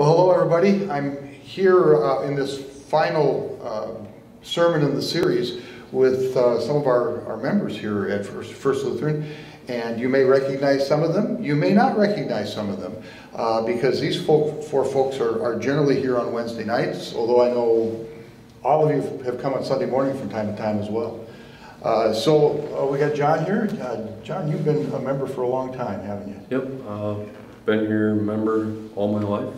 Well, hello everybody. I'm here in this final sermon in the series with some of our members here at First Lutheran, and you may recognize some of them. You may not recognize some of them because these four folks are generally here on Wednesday nights, although I know all of you have come on Sunday morning from time to time as well. So we got John here. John, you've been a member for a long time, haven't you? Yep, been here a member all my life.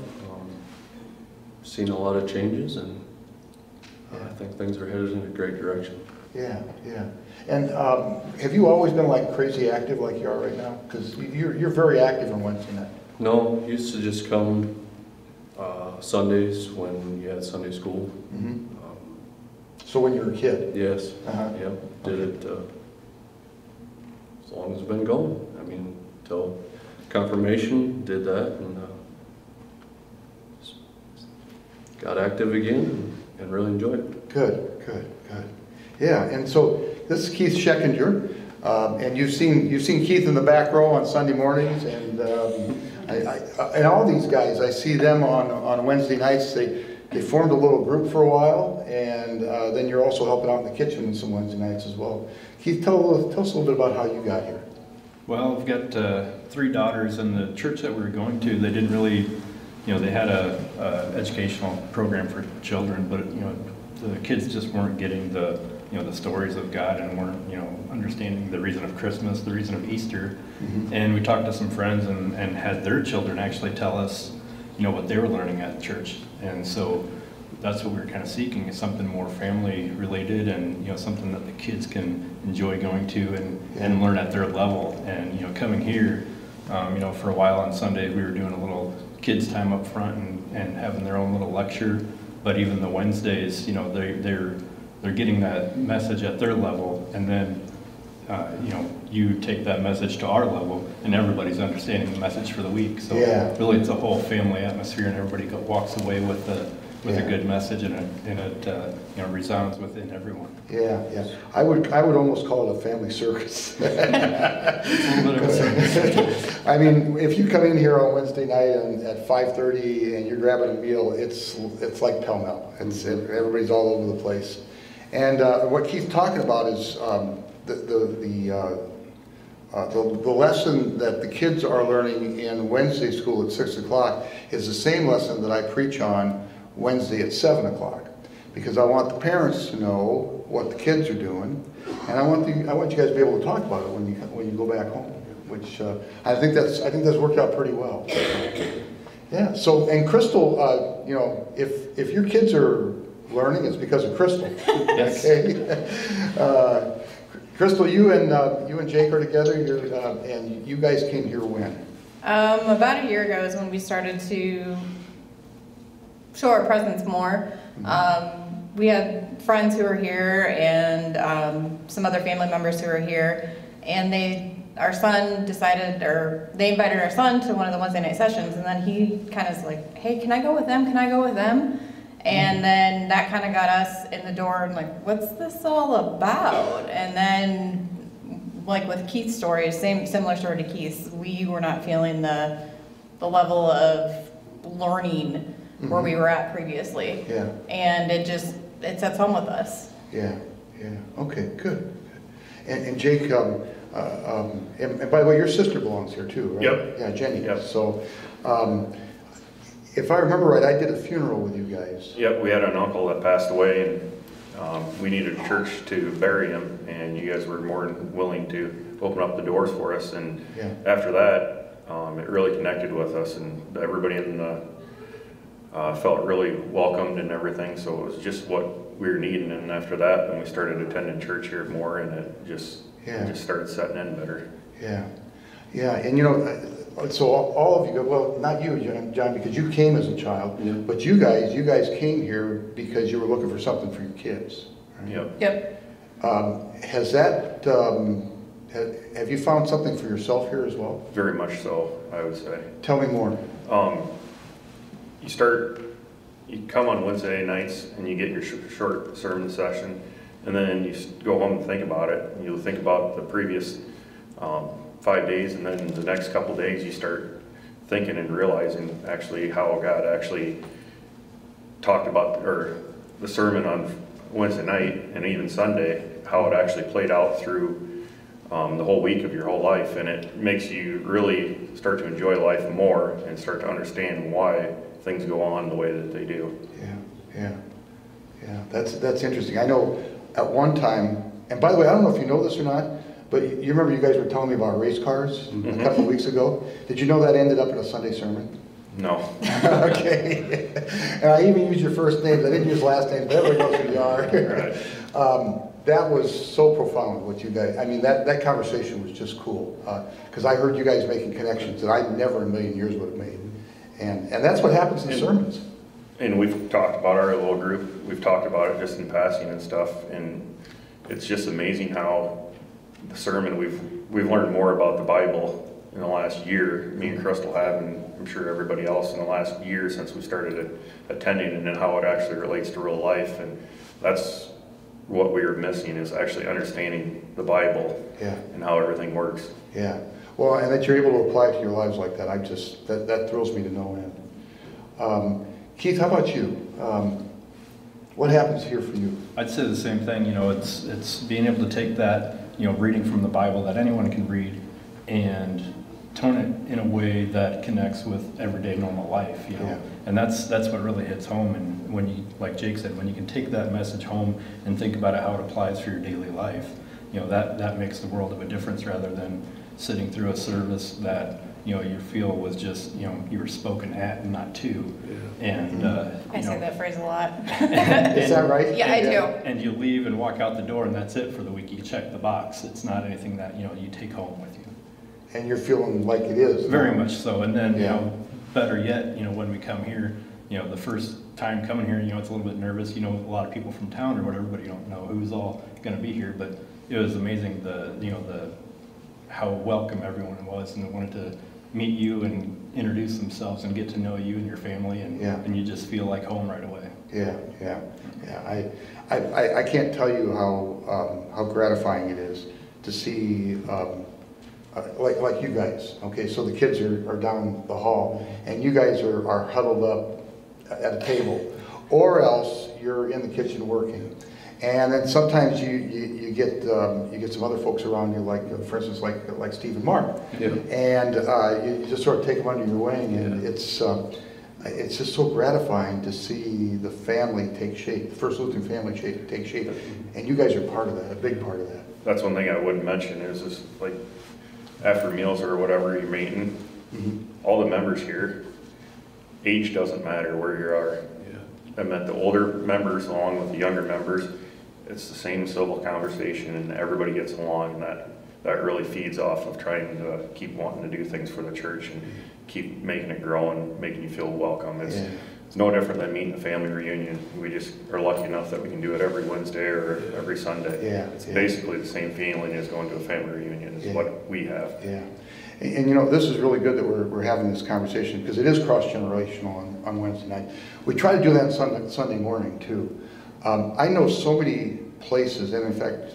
Seen a lot of changes, and I think things are headed in a great direction. Yeah, yeah. And have you always been like crazy active like you are right now? Because you're very active on Wednesday night. No, used to just come Sundays when you had Sunday school. Mm-hmm. So when you were a kid? Yes. Yep. Did it as long as it's been going. I mean, till confirmation, did that, and got active again and really enjoyed it. Good, good, good. Yeah, and so this is Keith Scheckinger, and you've seen Keith in the back row on Sunday mornings, and and all these guys, I see them on Wednesday nights. They formed a little group for a while, and then you're also helping out in the kitchen some Wednesday nights as well. Keith, tell us a little bit about how you got here. Well, I've got 3 daughters, and the church that we were going to, they didn't really, they had a educational program for children, but the kids just weren't getting the stories of God, and weren't understanding the reason of Christmas, the reason of Easter. Mm-hmm. And we talked to some friends and had their children actually tell us what they were learning at church. And so that's what we were kind of seeking, is something more family related, and something that the kids can enjoy going to and learn at their level. And coming here, for a while on Sunday we were doing a little kids time up front and having their own little lecture. But even the Wednesdays, they're getting that message at their level, and then you take that message to our level, and everybody's understanding the message for the week. So really, it's a whole family atmosphere, and everybody walks away with a good message, and it resounds within everyone. Yeah, yeah. I would almost call it a family circus. I mean, if you come in here on Wednesday night at 5:30 and you're grabbing a meal, it's like pell-mell. Everybody's all over the place. And what Keith's talking about is the lesson that the kids are learning in Wednesday school at 6 o'clock is the same lesson that I preach on Wednesday at 7 o'clock, because I want the parents to know what the kids are doing, and I want you guys to be able to talk about it when you go back home, which I think that's worked out pretty well. Yeah. So, and Crystal, if your kids are learning, it's because of Crystal. Yes. Okay. Crystal, you and Jake are together, and you guys came here when? About a year ago is when we started to show our presence more. Mm-hmm. We had friends who were here, and some other family members who were here, and our son decided, or they invited our son to one of the Wednesday night sessions, and then he kind of was like, hey, can I go with them? Can I go with them? And then that kind of got us in the door and like, what's this all about? And then, like with Keith's story, similar story to Keith's, we were not feeling the level of learning where we were at previously. Yeah. And it sets home with us. Yeah, yeah. Okay, good. And Jake, and by the way, your sister belongs here too, right? Yep. Yeah, Jenny. Yep. So, if I remember right, I did a funeral with you guys. Yep, we had an uncle that passed away, and we needed a church to bury him, and you guys were more than willing to open up the doors for us. And after that, it really connected with us, and everybody in the felt really welcomed and everything. So it was just what we were needing. And after that, then we started attending church here more, and it just started setting in better. Yeah, yeah, and so all of you, well, not you, John, because you came as a child, but you guys came here because you were looking for something for your kids. Right? Yep. Has that, have you found something for yourself here as well? Very much so, I would say. Tell me more. You come on Wednesday nights and you get your short sermon session, and then you go home and think about it. You'll think about the previous 5 days, and then the next couple days you start thinking and realizing actually how God actually talked about, or the sermon on Wednesday night and even Sunday, how it actually played out through the whole week of your whole life. And it makes you really start to enjoy life more and start to understand why things go on the way that they do. Yeah, that's interesting. I know at one time, and by the way, I don't know if you know this or not, but you remember you guys were telling me about race cars a couple of weeks ago. Did you know that ended up in a Sunday sermon? No. Okay. And I even used your first names. I didn't use last names, but everybody knows who you are. Right. That was so profound what you guys, I mean, that conversation was just cool. Because I heard you guys making connections that I never in a million years would have made. And that's what happens in sermons. And we've talked about our little group. We've talked about it just in passing and stuff. And it's just amazing how the sermon, we've learned more about the Bible in the last year, me and Crystal have, and I'm sure everybody else in the last year since we started attending, and then how it actually relates to real life. And that's what we were missing, is actually understanding the Bible and how everything works. Yeah. Well, and that you're able to apply it to your lives like that, that thrills me to no end. Keith, how about you? What happens here for you? I'd say the same thing. It's being able to take that, reading from the Bible that anyone can read and tone it in a way that connects with everyday normal life, and that's what really hits home. And when you, like Jake said, when you can take that message home and think about it, how it applies for your daily life, that makes the world of a difference, rather than sitting through a service that you feel was just you were spoken at and not to. And I say that phrase a lot. Is that right? Yeah, I do. And you leave and walk out the door, and that's it for the week. You check the box. It's not anything that you take home with you. And you're feeling like it is. Very much so. And then, better yet, when we come here, the first time coming here, it's a little bit nervous. A lot of people from town or whatever, but you don't know who's all going to be here. But it was amazing how welcome everyone was, and they wanted to meet you and introduce themselves and get to know you and your family, and you just feel like home right away. Yeah. I can't tell you how gratifying it is to see. Like you guys, okay, so the kids are down the hall, and you guys are huddled up at a table, or else you're in the kitchen working, and then sometimes you get some other folks around you, like for instance, like Steve and Mark, and you just sort of take them under your wing, and it's just so gratifying to see the family take shape, the First Lutheran family take shape, and you guys are part of that, a big part of that. That's one thing I would mention is like, after meals or whatever you're meeting, all the members here, age doesn't matter where you are. I met the older members along with the younger members. It's the same civil conversation, and everybody gets along, and that really feeds off of trying to keep wanting to do things for the church and keep making it grow and making you feel welcome. It's no different than meeting a family reunion. We just are lucky enough that we can do it every Wednesday or every Sunday. It's basically the same feeling as going to a family reunion is what we have. And this is really good that we're having this conversation, because it is cross-generational on Wednesday night. We try to do that Sunday morning too. I know so many places, and in fact,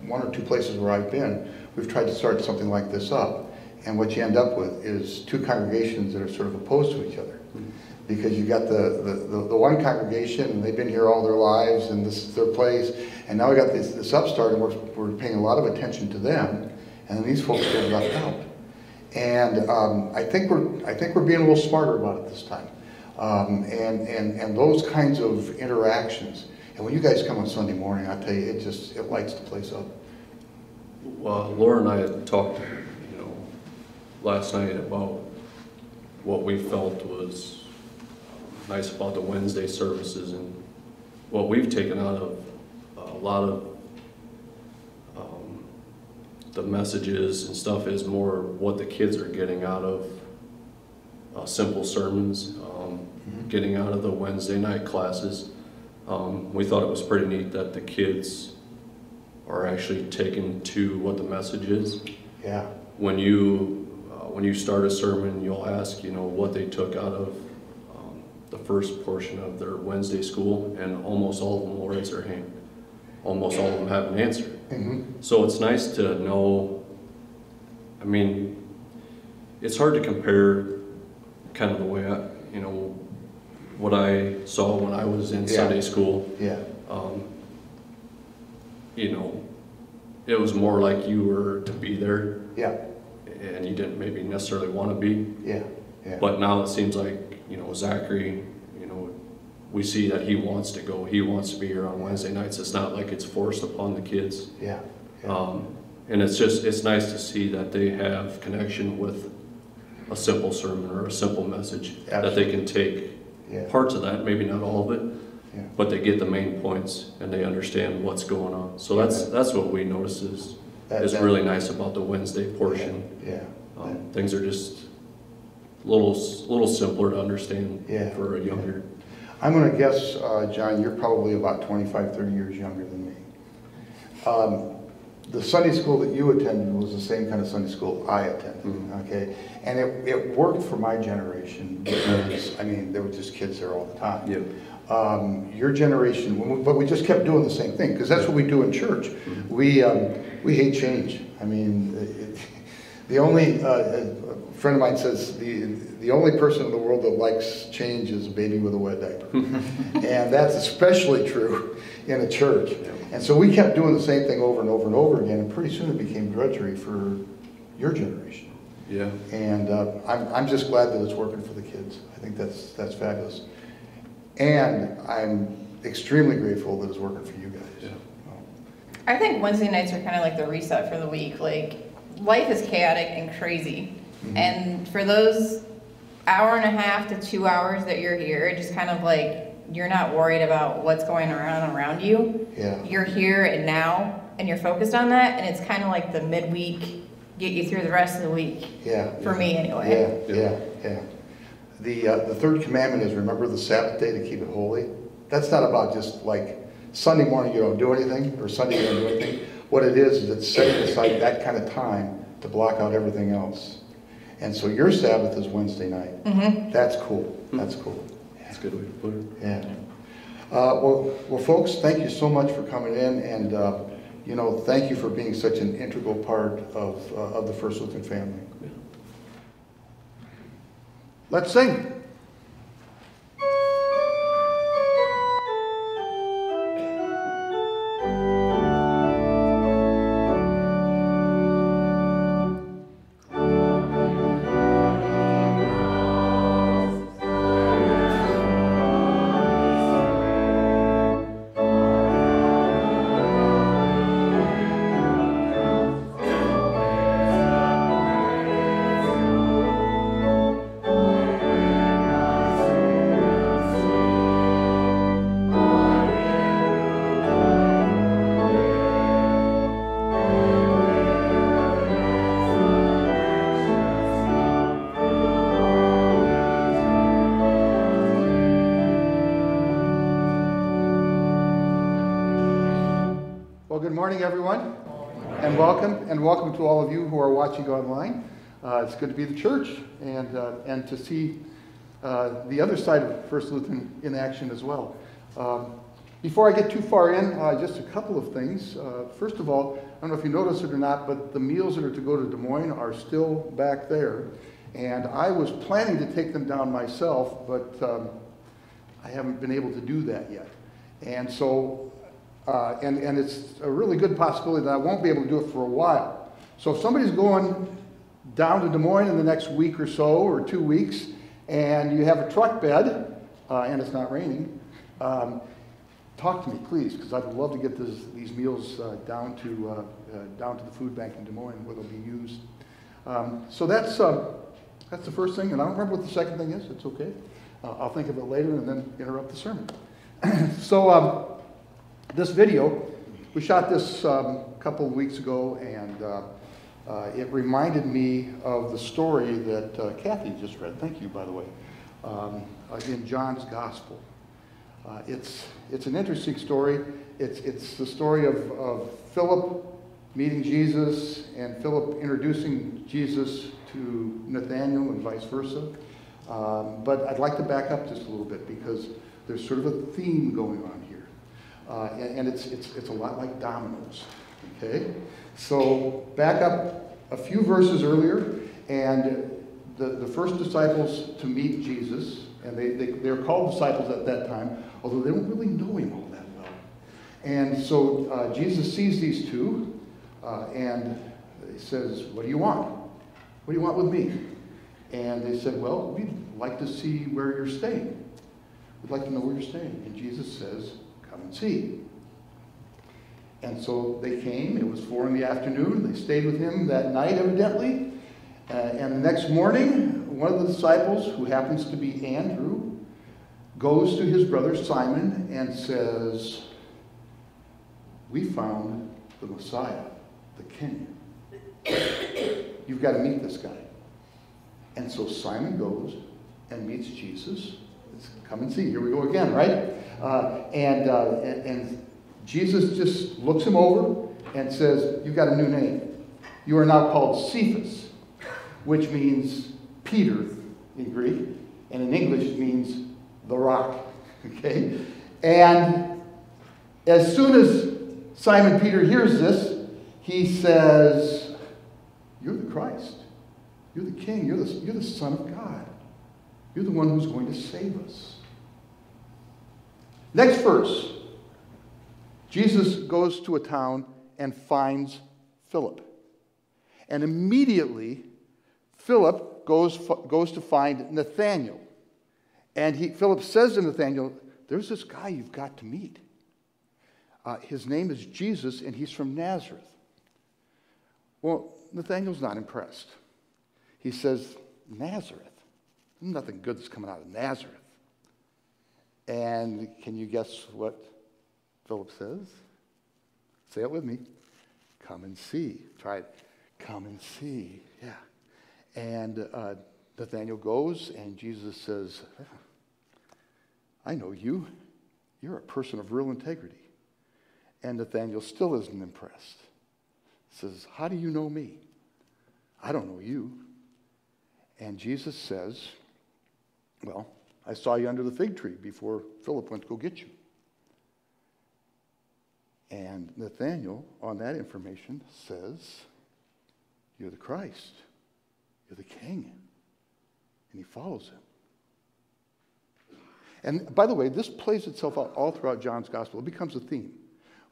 one or two places where I've been, we've tried to start something like this up. And what you end up with is two congregations that are sort of opposed to each other. Because you got the one congregation, and they've been here all their lives, and this is their place, and now we got this upstart, and we're paying a lot of attention to them, and then these folks get left out. And I think we're being a little smarter about it this time, and those kinds of interactions. And when you guys come on Sunday morning, I tell you, it lights the place up. Well, Laura and I had talked, last night about what we felt was nice about the Wednesday services, and what we've taken out of a lot of the messages and stuff is more what the kids are getting out of simple sermons, getting out of the Wednesday night classes. We thought it was pretty neat that the kids are actually taken to what the message is. When you start a sermon, you'll ask, what they took out of the first portion of their Wednesday school, and almost all of them will raise their hand. Almost all of them have an answer. So it's nice to know, it's hard to compare kind of the way what I saw when I was in Sunday school. Yeah. It was more like you were to be there. Yeah. And you didn't maybe necessarily want to be. Yeah. Yeah. But now it seems like, Zachary, we see that he wants to go. He wants to be here on Wednesday nights. It's not like it's forced upon the kids. Yeah. Yeah. And it's nice to see that they have connection with a simple sermon or a simple message. Absolutely. That they can take parts of that, maybe not all of it, but they get the main points and they understand what's going on. So that's what we notice is really nice about the Wednesday portion. Yeah. Things are just a little simpler to understand for a younger. I'm going to guess, John, you're probably about 25, 30 years younger than me. The Sunday school that you attended was the same kind of Sunday school I attended, okay? And it worked for my generation because, there were just kids there all the time. Yeah. Your generation, but we just kept doing the same thing because that's what we do in church. We hate change. The only, a friend of mine says, the only person in the world that likes change is a baby with a wet diaper. And that's especially true in a church. And so we kept doing the same thing over and over and over again, and pretty soon it became drudgery for your generation. Yeah. And I'm just glad that it's working for the kids. I think that's fabulous. And I'm extremely grateful that it's working for you guys. Yeah. I think Wednesday nights are kind of like the reset for the week. Like, life is chaotic and crazy. And for those hour and a half to 2 hours that you're here, it just kind of like, you're not worried about what's going around you. Yeah. You're here and now, and you're focused on that, and it's kind of like the midweek, get you through the rest of the week. Yeah. For me, anyway. Yeah. The third commandment is remember the Sabbath day to keep it holy. That's not about just like Sunday morning you don't do anything, or Sunday you don't do anything. What it is it's setting aside that kind of time to block out everything else. And so your Sabbath is Wednesday night. That's cool. That's cool. That's a good way to put it. Yeah. Well, folks, thank you so much for coming in, and thank you for being such an integral part of the First Lutheran family. Yeah. Let's sing. Good morning, everyone, and welcome to all of you who are watching online. It's good to be at the church and to see the other side of First Lutheran in action as well. Before I get too far in, just a couple of things. First of all, I don't know if you noticed it or not, but the meals that are to go to Des Moines are still back there, and I was planning to take them down myself, but I haven't been able to do that yet. And so. And it's a really good possibility that I won't be able to do it for a while. So if somebody's going down to Des Moines in the next week or so, or 2 weeks, and you have a truck bed, and it's not raining, talk to me, please, because I'd love to get these meals down to the food bank in Des Moines where they'll be used. So that's the first thing, and I don't remember what the second thing is. It's okay. I'll think of it later and then interrupt the sermon. So. This video, we shot this a couple of weeks ago, and it reminded me of the story that Kathy just read. Thank you, by the way, in John's Gospel. It's an interesting story. It's the story of Philip meeting Jesus and Philip introducing Jesus to Nathanael and vice versa. But I'd like to back up just a little bit because there's sort of a theme going on here. And it's a lot like dominoes, okay? So back up a few verses earlier, and the first disciples to meet Jesus, and they're called disciples at that time, although they don't really know him all that well. And so Jesus sees these two, and he says, what do you want? What do you want with me? And they said, well, we'd like to see where you're staying. We'd like to know where you're staying. And Jesus says, come and see. And so they came. It was 4 PM. They stayed with him that night, evidently. And the next morning, one of the disciples, who happens to be Andrew, goes to his brother Simon and says, we found the Messiah, the King. You've got to meet this guy. And so Simon goes and meets Jesus. Let's come and see. Here we go again, right? And Jesus just looks him over and says, you've got a new name. You are now called Cephas, which means Peter in Greek, and in English it means the rock. Okay? And as soon as Simon Peter hears this, he says, you're the Christ. You're the King. You're the Son of God. You're the one who's going to save us. Next verse. Jesus goes to a town and finds Philip. And immediately, Philip goes to find Nathanael. And Philip says to Nathanael, there's this guy you've got to meet. His name is Jesus, and he's from Nazareth. Well, Nathanael's not impressed. He says, Nazareth? Nothing good's coming out of Nazareth. And can you guess what Philip says? Say it with me. Come and see. Try it. Come and see. Yeah. And Nathanael goes, and Jesus says, I know you. You're a person of real integrity. And Nathanael still isn't impressed. Says, how do you know me? I don't know you. And Jesus says, well, I saw you under the fig tree before Philip went to go get you. And Nathanael, on that information, says, you're the Christ. You're the King. And he follows him. And by the way, this plays itself out all throughout John's gospel. It becomes a theme.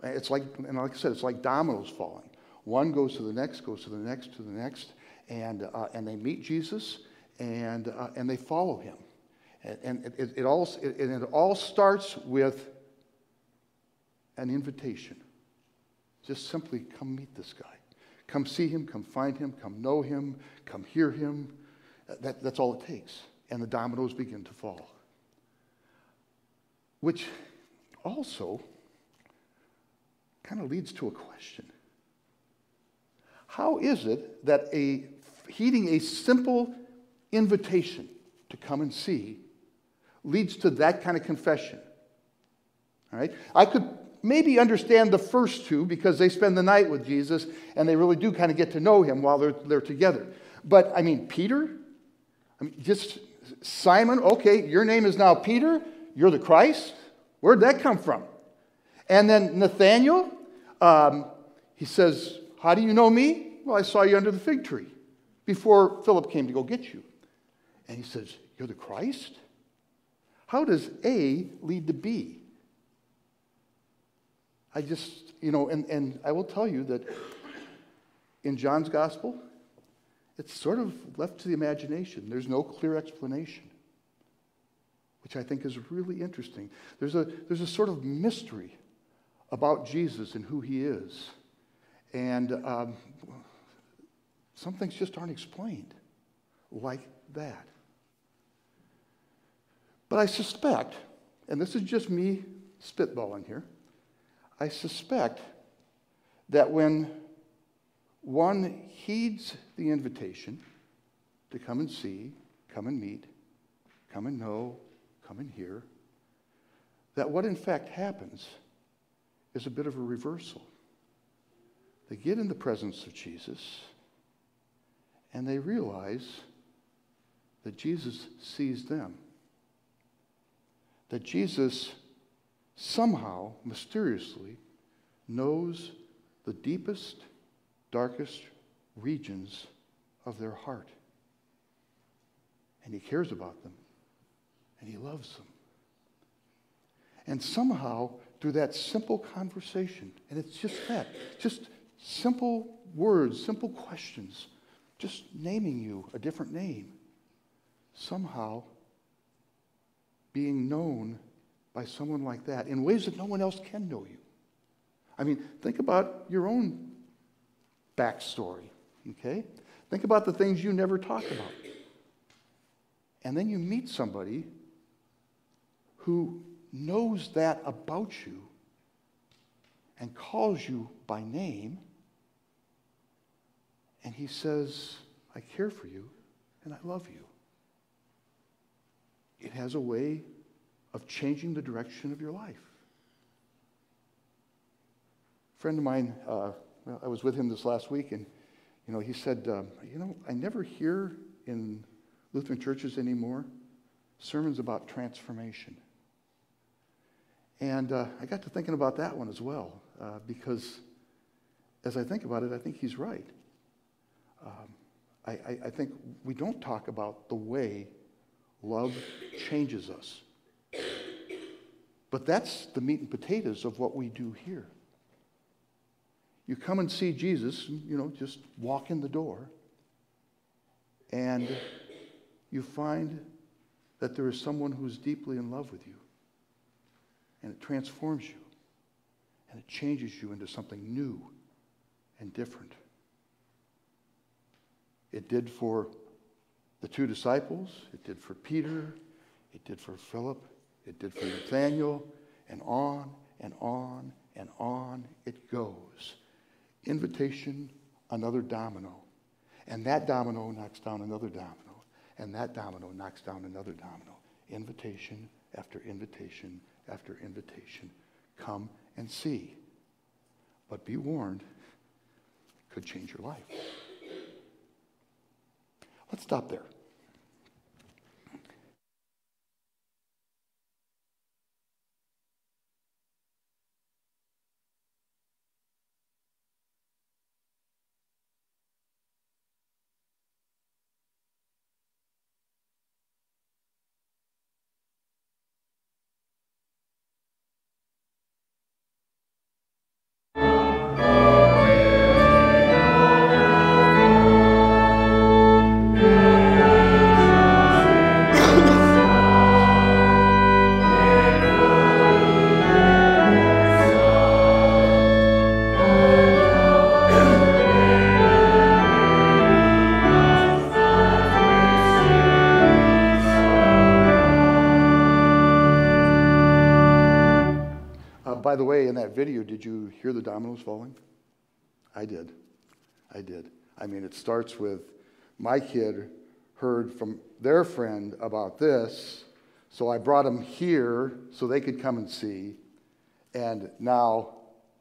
It's like, and like I said, it's like dominoes falling. One goes to the next, goes to the next, to the next, and they meet Jesus, and they follow him. And it all starts with an invitation. Just simply come meet this guy. Come see him, come find him, come know him, come hear him. That's all it takes. And the dominoes begin to fall. Which also kind of leads to a question. How is it that heeding a simple invitation to come and see leads to that kind of confession? All right? I could maybe understand the first two because they spend the night with Jesus and they really do kind of get to know him while they're together. But, I mean, Peter? Just Simon, okay, your name is now Peter. You're the Christ. Where'd that come from? And then Nathanael, he says, how do you know me? Well, I saw you under the fig tree before Philip came to go get you. And he says, you're the Christ? How does A lead to B? I just, and I will tell you that in John's gospel, it's sort of left to the imagination. There's no clear explanation, which I think is really interesting. There's a sort of mystery about Jesus and who he is. And some things just aren't explained like that. But I suspect, and this is just me spitballing here, I suspect that when one heeds the invitation to come and see, come and meet, come and know, come and hear, that what in fact happens is a bit of a reversal. They get in the presence of Jesus and they realize that Jesus sees them. That Jesus somehow, mysteriously, knows the deepest, darkest regions of their heart. and he cares about them, and he loves them. And somehow, through that simple conversation, and it's just that, just simple words, simple questions, just naming you a different name, somehow being known by someone like that in ways that no one else can know you. I mean, think about your own backstory, okay? Think about the things you never talk about. And then you meet somebody who knows that about you and calls you by name, and he says, I care for you and I love you. It has a way of changing the direction of your life. A friend of mine, I was with him this last week, and he said, I never hear in Lutheran churches anymore sermons about transformation. And I got to thinking about that one as well, because as I think about it, I think he's right. I think we don't talk about the way love changes us. But that's the meat and potatoes of what we do here. You come and see Jesus, just walk in the door, and you find that there is someone who's deeply in love with you. And it transforms you. And it changes you into something new and different. It did for the two disciples. It did for Peter. It did for Philip. It did for Nathaniel. And on and on and on it goes. Invitation, another domino. And that domino knocks down another domino. And that domino knocks down another domino. Invitation after invitation after invitation. Come and see. But be warned, it could change your life. Let's stop there. By the way, in that video, did you hear the dominoes falling? I did. I mean, it starts with my kid heard from their friend about this, so I brought them here so they could come and see, and now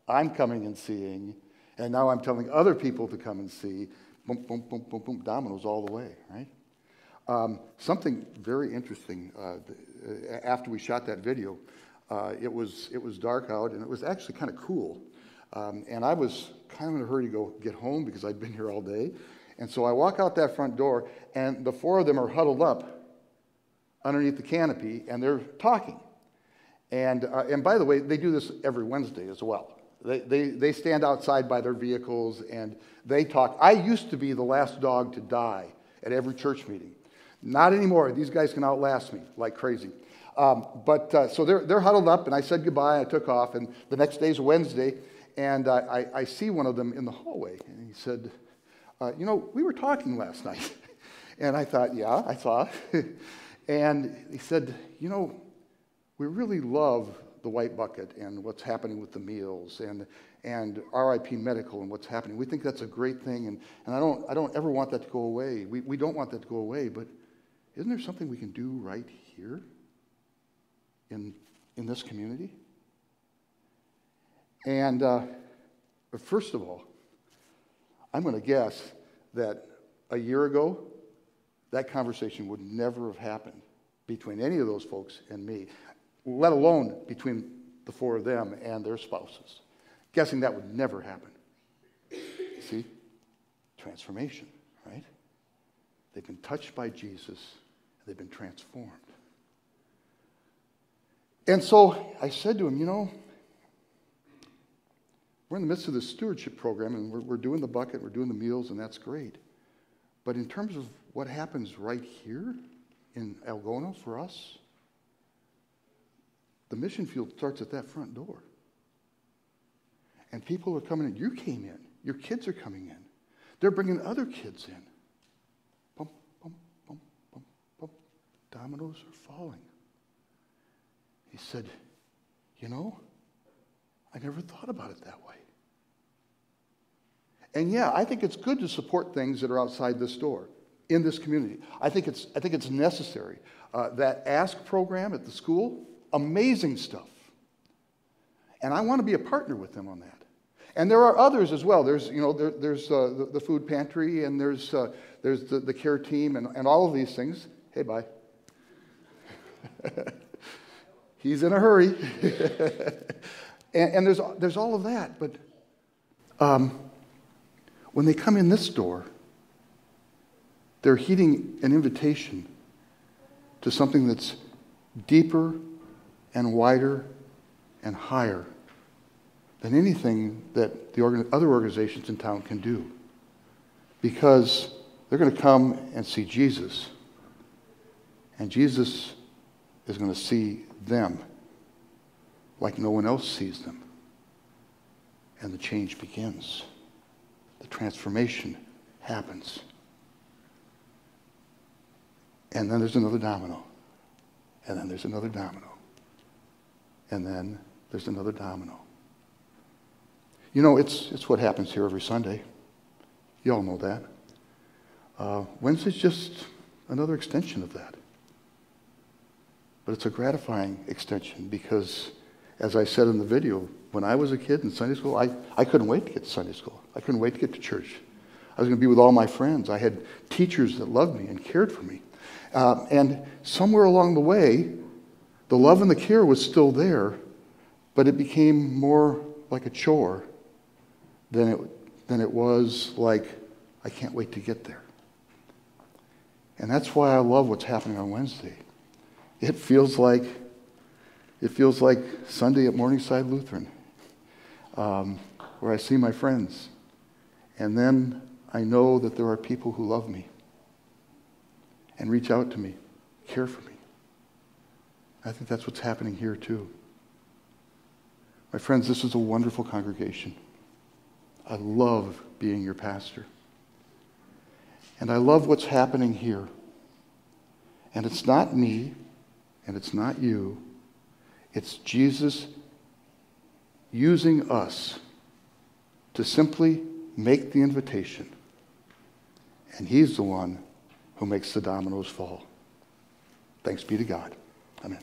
I'm coming and seeing, and now I'm telling other people to come and see. Boom, boom, boom, boom, boom, dominoes all the way, right? Something very interesting after we shot that video. It was dark out, and it was actually kind of cool. And I was kind of in a hurry to go get home because I'd been here all day. And so I walk out that front door, and the four of them are huddled up underneath the canopy, and they're talking. And by the way, they do this every Wednesday as well. They stand outside by their vehicles, and they talk. I used to be the last dog to die at every church meeting. Not anymore. These guys can outlast me like crazy. So they're huddled up, and I said goodbye. I took off, and the next day's Wednesday, and I see one of them in the hallway, and he said, we were talking last night. And I thought, yeah, I saw. And he said, we really love the White Bucket and what's happening with the meals and RIP Medical and what's happening. We think that's a great thing, and I don't ever want that to go away. We don't want that to go away, but isn't there something we can do right here in this community? And first of all, I'm going to guess that a year ago, that conversation would never have happened between any of those folks and me, let alone between the four of them and their spouses. Guessing that would never happen. See? Transformation, right? They've been touched by Jesus, they've been transformed. And so I said to him, you know, we're in the midst of this stewardship program, and we're doing the bucket, we're doing the meals, and that's great. But in terms of what happens right here in Algona for us, the mission field starts at that front door. And people are coming in. You came in. Your kids are coming in. They're bringing other kids in. Bump, bump, bump, bump, bump. Dominoes are falling. He said, you know, I never thought about it that way. And yeah, I think it's good to support things that are outside this door in this community. I think it's necessary. That Ask program at the school, amazing stuff. And I want to be a partner with them on that. And there are others as well. There's, you know, there's the food pantry, and there's the care team, and all of these things. Hey, bye. He's in a hurry. and there's all of that. But when they come in this door, they're heeding an invitation to something that's deeper and wider and higher than anything that the other organizations in town can do. Because they're going to come and see Jesus. And Jesus is going to see them like no one else sees them. And the change begins. The transformation happens. And then there's another domino. And then there's another domino. And then there's another domino. You know, it's what happens here every Sunday. You all know that. Wednesday's just another extension of that. But it's a gratifying extension because, as I said in the video, when I was a kid in Sunday school, I couldn't wait to get to Sunday school. I couldn't wait to get to church. I was going to be with all my friends. I had teachers that loved me and cared for me. And somewhere along the way, the love and the care was still there, but it became more like a chore than it was like, I can't wait to get there. And that's why I love what's happening on Wednesday. It feels like Sunday at Morningside Lutheran, where I see my friends. And then I know that there are people who love me and reach out to me, care for me. I think that's what's happening here too. My friends, this is a wonderful congregation. I love being your pastor. And I love what's happening here. And it's not me, and it's not you. It's Jesus using us to simply make the invitation. And he's the one who makes the dominoes fall. Thanks be to God. Amen.